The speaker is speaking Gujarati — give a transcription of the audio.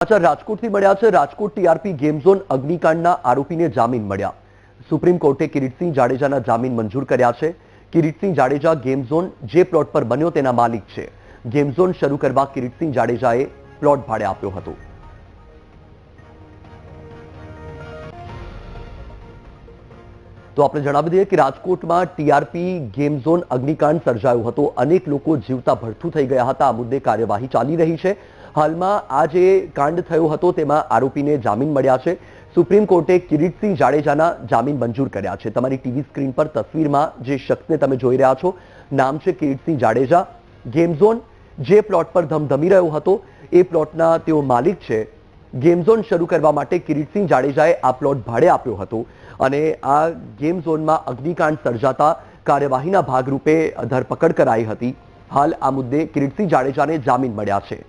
સમાચાર રાજકોટથી મળ્યા છે। રાજકોટ ટીઆરપી ગેમ ઝોન અગ્નિકાંડના આરોપીને જામીન મળ્યા। સુપ્રીમ કોર્ટે કિરીટસિંહ જાડેજાના જામીન મંજૂર કર્યા છે। કિરીટસિંહ જાડેજા ગેમ ઝોન જે પ્લોટ પર બન્યો તેના માલિક છે। ગેમ ઝોન શરૂ કરવા કિરીટસિંહ જાડેજાએ પ્લોટ ભાડે આપ્યો હતો। તો આપણે જણાવી દઈએ કે રાજકોટમાં ટીઆરપી ગેમ ઝોન અગ્નિકાંડ સર્જાયો હતો। અનેક લોકો જીવતા ભડથું થઈ ગયા હતા। આ મુદ્દે કાર્યવાહી ચાલી રહી છે। હાલમાં આ જે કાંડ થયો હતો તેમાં આરોપીને જામીન મળ્યા છે। સુપ્રીમ કોર્ટે કિરીટસિંહ જાડેજાના જામીન મંજૂર કર્યા છે। તમારી ટીવી સ્ક્રીન પર તસવીરમાં જે શખ્સને તમે જોઈ રહ્યા છો, નામ છે કિરીટસિંહ જાડેજા। ગેમ ઝોન જે પ્લોટ પર ધમધમી રહ્યો હતો એ પ્લોટના તેઓ માલિક છે। ગેમ ઝોન શરૂ કરવા માટે કિરીટસિંહ જાડેજાએ આ પ્લોટ ભાડે આપ્યો હતો અને આ ગેમ ઝોનમાં અગ્નિકાંડ સર્જાતા કાર્યવાહીના ભાગરૂપે ધરપકડ કરાઈ હતી। હાલ આ મુદ્દે કિરીટસિંહ જાડેજાને જામીન મળ્યા છે।